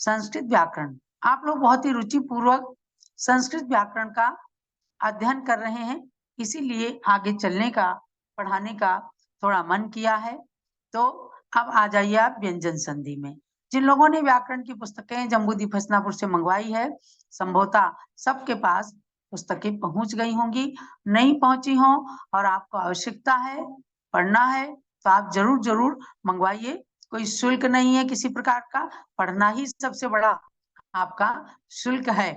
संस्कृत व्याकरण। आप लोग बहुत ही रुचि पूर्वक संस्कृत व्याकरण का अध्ययन कर रहे हैं, इसीलिए आगे चलने का, पढ़ाने का थोड़ा मन किया है। तो अब आ जाइए आप व्यंजन संधि में। जिन लोगों ने व्याकरण की पुस्तकें जम्बूदीप हसनापुर से मंगवाई है, संभवतः सबके पास पुस्तकें पहुंच गई होंगी। नहीं पहुंची हो और आपको आवश्यकता है, पढ़ना है, तो आप जरूर जरूर मंगवाइए। कोई शुल्क नहीं है किसी प्रकार का, पढ़ना ही सबसे बड़ा आपका शुल्क है।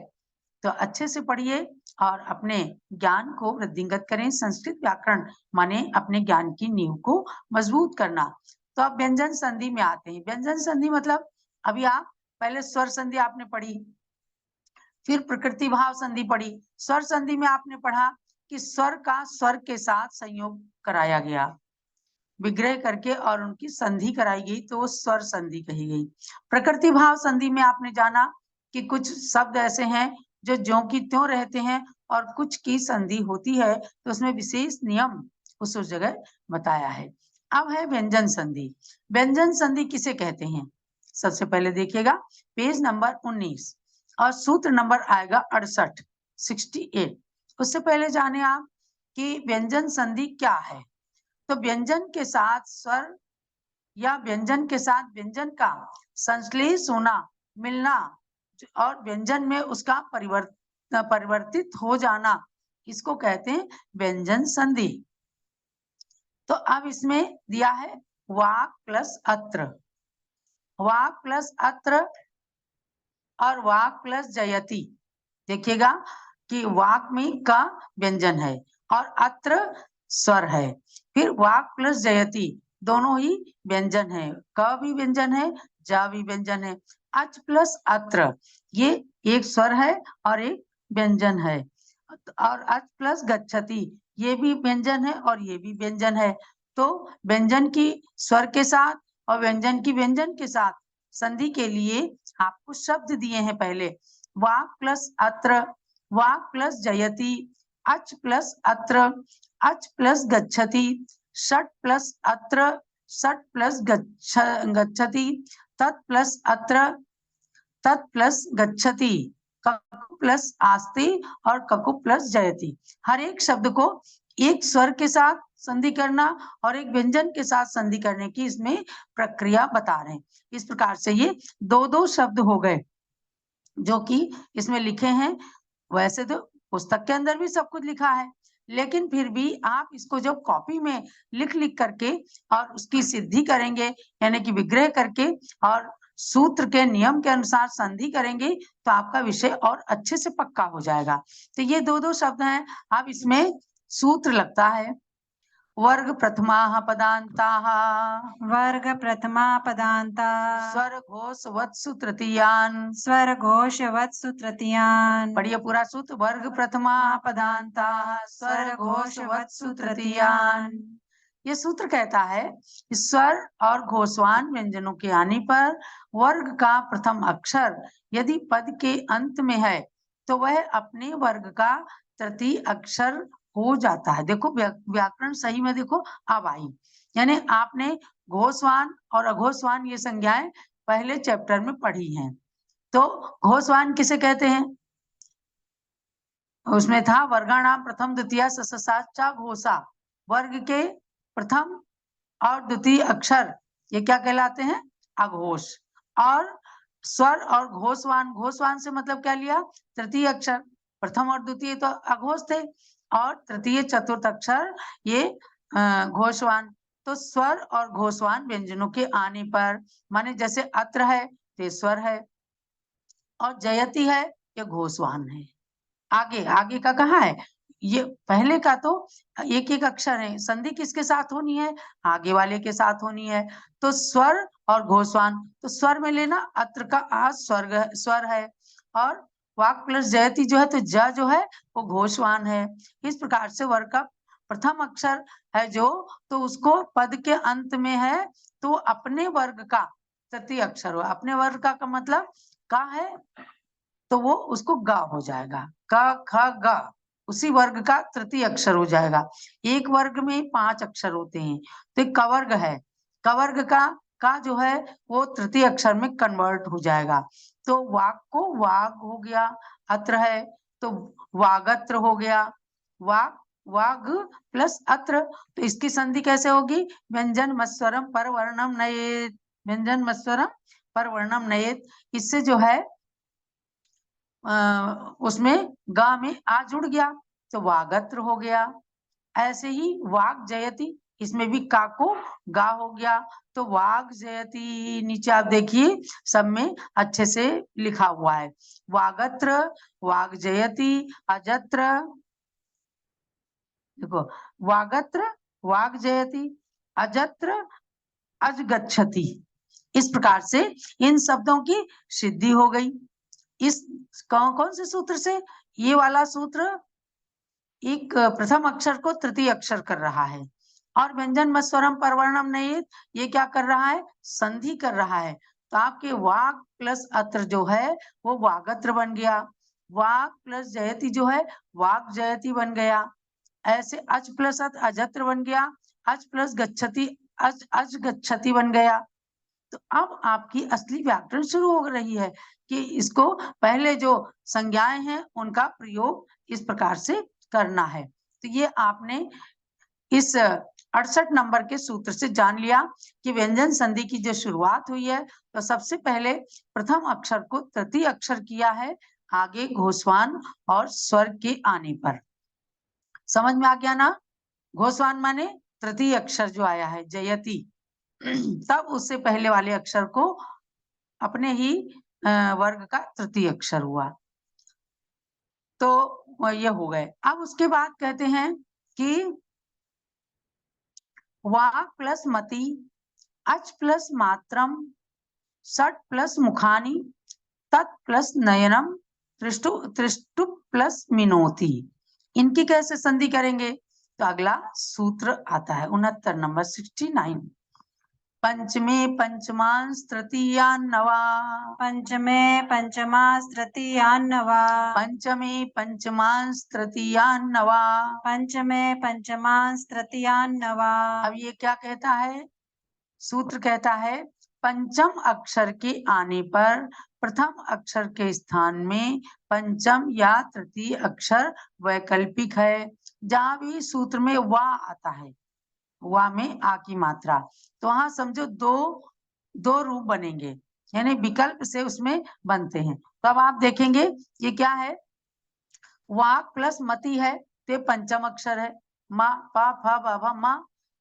तो अच्छे से पढ़िए और अपने ज्ञान को वृद्धिंगत करें। संस्कृत व्याकरण माने अपने ज्ञान की नींव को मजबूत करना। तो अब व्यंजन संधि में आते हैं। व्यंजन संधि मतलब अभी आप पहले स्वर संधि आपने पढ़ी, फिर प्रकृति भाव संधि पढ़ी। स्वर संधि में आपने पढ़ा कि स्वर का स्वर के साथ संयोग कराया गया, विग्रह करके और उनकी संधि कराई गई, तो वो स्वर संधि कही गई। प्रकृति भाव संधि में आपने जाना कि कुछ शब्द ऐसे हैं जो ज्यों की त्यों रहते हैं और कुछ की संधि होती है, तो उसमें विशेष नियम उस जगह बताया है। अब है व्यंजन संधि। व्यंजन संधि किसे कहते हैं? सबसे पहले देखिएगा पेज नंबर 19 और सूत्र नंबर आएगा 68। उससे पहले जाने आप कि व्यंजन संधि क्या है। तो व्यंजन के साथ स्वर या व्यंजन के साथ व्यंजन का संश्लेष होना, मिलना और व्यंजन में उसका परिवर्तित हो जाना, इसको कहते हैं व्यंजन संधि। तो अब इसमें दिया है वाक् प्लस अत्र, वाक् प्लस अत्र और वाक् प्लस जयति। देखिएगा कि वाक् में का व्यंजन है और अत्र स्वर है, फिर वाक् प्लस जयति दोनों ही व्यंजन है, क भी व्यंजन है, जा भी व्यंजन है। अच प्लस अत्र ये एक स्वर है और एक व्यंजन है, और अच प्लस गच्छति ये भी व्यंजन है और ये भी व्यंजन है। तो व्यंजन की स्वर के साथ और व्यंजन की व्यंजन के साथ संधि के लिए आपको शब्द दिए हैं। पहले वाक् प्लस अत्र, वाक् प्लस जयति, अच प्लस अत्र, अच प्लस गच्छति, षट् प्लस अत्र, षट् प्लस गच्छति, तत् प्लस अत्र, तत् प्लस गच्छति, ककु प्लस आस्ते और ककु प्लस जयति। हर एक शब्द को एक स्वर के साथ संधि करना और एक व्यंजन के साथ संधि करने की इसमें प्रक्रिया बता रहे हैं। इस प्रकार से ये दो शब्द हो गए जो कि इसमें लिखे हैं। वैसे तो पुस्तक के अंदर भी सब कुछ लिखा है, लेकिन फिर भी आप इसको जब कॉपी में लिख लिख करके और उसकी सिद्धि करेंगे, यानी कि विग्रह करके और सूत्र के नियम के अनुसार संधि करेंगे, तो आपका विषय और अच्छे से पक्का हो जाएगा। तो ये दो शब्द हैं। अब इसमें सूत्र लगता है वर्ग प्रथमा पदांताः, वर्ग प्रथमा पदांता, स्वर घोष वत्सु तृतीयान्, स्वर घोष वत्सु तृतीयान्। पढ़िए पूरा सूत्र, वर्ग प्रथमा पदांताः, स्वर घोष वत्सु तृतीयान्। ये सूत्र कहता है स्वर और घोषवान व्यंजनों के आने पर वर्ग का प्रथम अक्षर यदि पद के अंत में है तो वह अपने वर्ग का तृतीय अक्षर हो जाता है। देखो व्याकरण सही में देखो अब आई, यानी आपने घोषवान और अघोषवान ये संज्ञाएं पहले चैप्टर में पढ़ी हैं। तो घोषवान किसे कहते हैं? उसमें था वर्गाणाम प्रथम द्वितीय ससाचा घोषा, वर्ग के प्रथम और द्वितीय अक्षर ये क्या कहलाते हैं? अघोष। और स्वर और घोषवान, घोषवान से मतलब क्या लिया? तृतीय अक्षर। प्रथम और द्वितीय तो अघोष थे और तृतीय चतुर्थ अक्षर ये घोषवान। तो स्वर और घोषवान व्यंजनों के आने पर, माने जैसे अत्र है तो स्वर है और जयति है ये घोषवान है। आगे आगे का कहाँ है? ये पहले का तो एक एक अक्षर है, संधि किसके साथ होनी है? आगे वाले के साथ होनी है। तो स्वर और घोषवान, तो स्वर में लेना अत्र का आ स्वर है और वाक् प्लस जयति जो है तो ज जो है वो घोषवान है। इस प्रकार से वर्ग का प्रथम अक्षर है जो, तो उसको पद के अंत में है तो अपने वर्ग का तृतीय अक्षर हो। अपने वर्ग का मतलब का है तो वो उसको ग हो जाएगा, क ख ग, उसी वर्ग का तृतीय अक्षर हो जाएगा। एक वर्ग में 5 अक्षर होते हैं तो एक कवर्ग है, कवर्ग का का जो है वो तृतीय अक्षर में कन्वर्ट हो जाएगा। तो वाग को वाग हो गया, अत्र है तो वागत्र हो गया। वाग वाग प्लस अत्र, तो इसकी संधि कैसे होगी? व्यंजन मस्वरम परवर्णम नयेत, व्यंजन मस्वरम परवर्णम नयेत। इससे जो है उसमें गा में आ जुड़ गया तो वागत्र हो गया। ऐसे ही वाग जयति, इसमें भी का को गा हो गया तो वाग जयति। नीचे आप देखिए सब में अच्छे से लिखा हुआ है, वागत्र, वाग जयति, अजत्र, देखो वागत्र, वाग जयति, अजत्र, अज गच्छति। इस प्रकार से इन शब्दों की सिद्धि हो गई। इस कौन कौन से सूत्र से? ये वाला सूत्र एक प्रथम अक्षर को तृतीय अक्षर कर रहा है, और व्यंजन मस्वरम परवर्णम नहीं, ये क्या कर रहा है? संधि कर रहा है। तो आपके वाग प्लस अत्र जो है वो वागत्र बन गया, वाग प्लस जयति जो है वाग जयति बन गया। ऐसे अज प्लस अजत्र बन गया, अज प्लस गच्छति अज गच्छति बन गया। तो अब आपकी असली व्याकरण शुरू हो रही है कि इसको पहले जो संज्ञाएं हैं उनका प्रयोग इस प्रकार से करना है। तो ये आपने इस 68 नंबर के सूत्र से जान लिया कि व्यंजन संधि की जो शुरुआत हुई है तो सबसे पहले प्रथम अक्षर को तृतीय अक्षर किया है, आगे घोषवान और स्वर के आने पर। समझ में आ गया ना? घोषवान माने तृतीय अक्षर जो आया है जयति, तब उससे पहले वाले अक्षर को अपने ही वर्ग का तृतीय अक्षर हुआ। तो ये हो गए। अब उसके बाद कहते हैं कि वाक् प्लस मति, अच प्लस मात्रम, सट प्लस मुखानी, तत् प्लस नयनम, त्रिष्टु प्लस मिनोति। इनकी कैसे संधि करेंगे? तो अगला सूत्र आता है 69 नंबर 69। पंचमे पंचमांश तृतीयान्नवा, पंचमे पंचमांश तृतीयान्नवा, पंचमे पंचमांश तृतीयान्नवा, पंचमे पंचमांश तृतीयान्नवा। अब ये क्या कहता है? सूत्र कहता है पंचम अक्षर के आने पर प्रथम अक्षर के स्थान में पंचम या तृतीय अक्षर वैकल्पिक है। जहां भी सूत्र में वा आता है, वा में आ की मात्रा, तो वहां समझो दो रूप बनेंगे, यानी विकल्प से उसमें बनते हैं। तो अब आप देखेंगे ये क्या है? वाक प्लस मति है तो पंचम अक्षर है, मा पा फा बा भा मा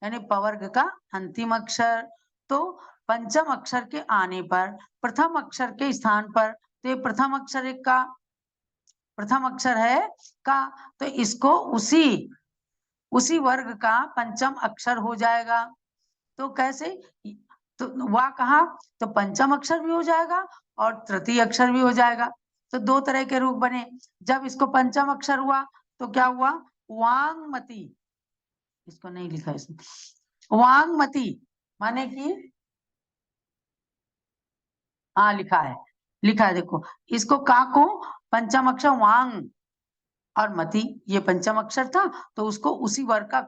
यानी पवर्ग का अंतिम अक्षर। तो पंचम अक्षर के आने पर प्रथम अक्षर के स्थान पर तो ये प्रथम अक्षर एक का, प्रथम अक्षर है का, तो इसको उसी वर्ग का पंचम अक्षर हो जाएगा। तो कैसे? तो वाह कहा तो पंचम अक्षर भी हो जाएगा और तृतीय अक्षर भी हो जाएगा। तो दो तरह के रूप बने। जब इसको पंचम अक्षर हुआ तो क्या हुआ? वांगमती, इसको नहीं लिखा इसमें, वांगमती माने कि हाँ लिखा है देखो, इसको का को पंचम अक्षर वांग और मति ये पंचम अक्षर था तो उसको उसी वर्ग का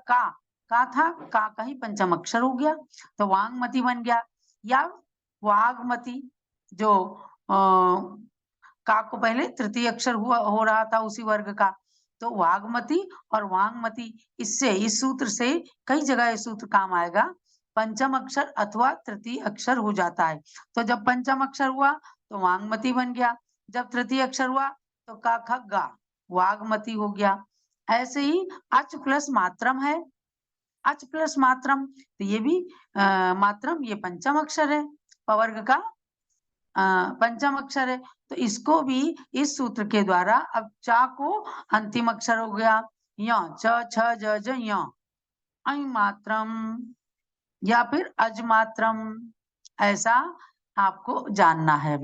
था, का ही पंचम अक्षर हो गया तो वांगमती बन गया। या वागमती जो का को पहले तृतीय अक्षर हुआ हो रहा था उसी वर्ग का, तो वागमती और वांगमती। इससे इस सूत्र से कई जगह ये सूत्र काम आएगा, पंचम अक्षर अथवा तृतीय अक्षर हो जाता है। तो जब पंचम अक्षर हुआ तो वांगमती बन गया, जब तृतीय अक्षर हुआ तो का ख गा वागमती हो गया। ऐसे ही अच प्लस मात्रम है, अच प्लस मात्रम तो ये भी मात्रम ये पंचम अक्षर है, पवर्ग का पंचम अक्षर है। तो इसको भी इस सूत्र के द्वारा अब चा को अंतिम अक्षर हो गया, य छ छ ज ज य, ऐ मात्रम या फिर अज मात्रम, ऐसा आपको जानना है। अब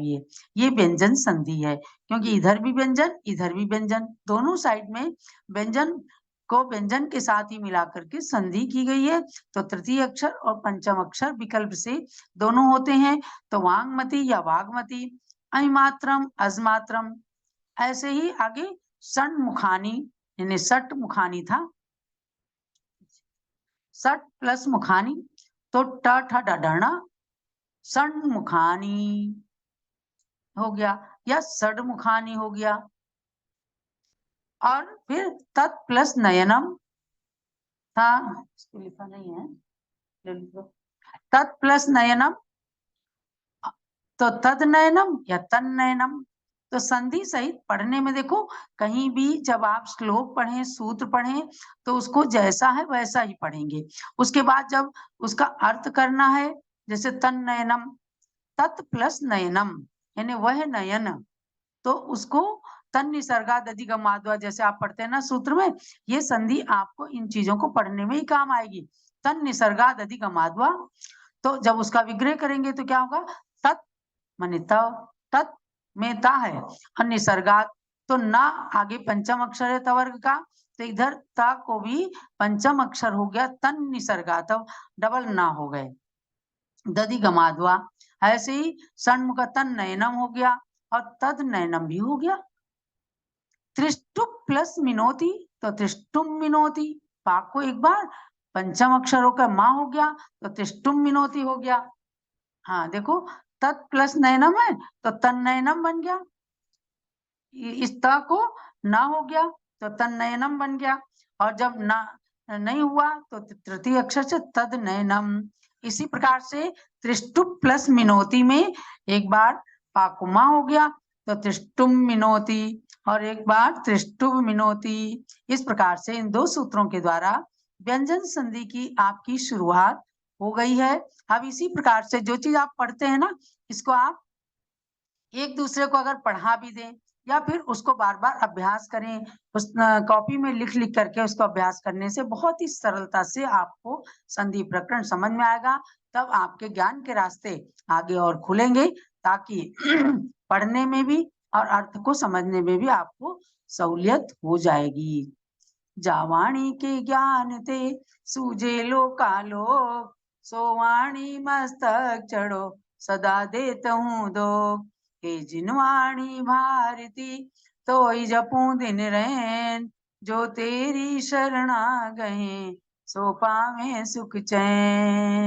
ये व्यंजन संधि है, क्योंकि इधर भी व्यंजन इधर भी व्यंजन, दोनों साइड में व्यंजन को व्यंजन के साथ ही मिलाकर के संधि की गई है। तो तृतीय अक्षर और पंचम अक्षर विकल्प से दोनों होते हैं। तो वांगमती या वागमती, अमात्रम अजमात्रम। ऐसे ही आगे षण मुखानी यानी सट मुखानी था, सट प्लस मुखानी तो ट ठ ड ढ षण्मुखानि हो गया या षड्मुखानि हो गया। और फिर तत् प्लस नयनम था, इसको लिखा नहीं है, ले लो। तत् प्लस नयनम तो तद नयनम या तन नयनम। तो संधि सहित पढ़ने में देखो, कहीं भी जब आप श्लोक पढ़ें, सूत्र पढ़ें, तो उसको जैसा है वैसा ही पढ़ेंगे। उसके बाद जब उसका अर्थ करना है, जैसे तन नयनम, तत् प्लस नयनम यानी वह नयन, तो उसको तन निसर्गाद अधिगमाद्वा जैसे आप पढ़ते हैं ना सूत्र में, ये संधि आपको इन चीजों को पढ़ने में ही काम आएगी। तन निसर्गाद अधिगमाद्वा, तो जब उसका विग्रह करेंगे तो क्या होगा, तत् माने तत् में ता है और निसर्गात, तो ना आगे पंचम अक्षर है तवर्ग का, तो इधर ता को भी पंचम अक्षर हो गया, तन निसर्गात डबल ना हो गए, दधि गमाद्वा। ऐसे ही षण्मुख तन नयनम हो गया और तद नयनम भी हो गया। त्रिष्टुप प्लस मिनोती, तो त्रिष्टुम मिनोती, पाक को एक बार पंचम अक्षर होकर माँ हो गया, तो त्रिष्टुम मिनोती हो गया। हाँ देखो, तत् प्लस नयनम है तो तन नयनम बन गया, इस त को ना हो गया तो तन नयनम बन गया, और जब ना नहीं हुआ तो तृतीय अक्षर से तद नयनम। इसी प्रकार से त्रिष्टुप प्लस मिनोती में एक बार पाकुमा हो गया तो त्रिष्टुम मिनोती, और एक बार त्रिष्टुप मिनोती। इस प्रकार से इन दो सूत्रों के द्वारा व्यंजन संधि की आपकी शुरुआत हो गई है। अब इसी प्रकार से जो चीज आप पढ़ते हैं ना, इसको आप एक दूसरे को अगर पढ़ा भी दें या फिर उसको बार बार अभ्यास करें, उस कॉपी में लिख लिख करके उसको अभ्यास करने से बहुत ही सरलता से आपको संधि प्रकरण समझ में आएगा। तब आपके ज्ञान के रास्ते आगे और खुलेंगे, ताकि पढ़ने में भी और अर्थ को समझने में भी आपको सहूलियत हो जाएगी। जावाणी के ज्ञान ते सूझे लोकालोक, सोवाणी मस्तक चढ़ो सदा देत हूँ दो। हे जिनवाणी भारती तोई जपूं दिन रैन, जो तेरी शरणा गए सो पावे सुख चैन।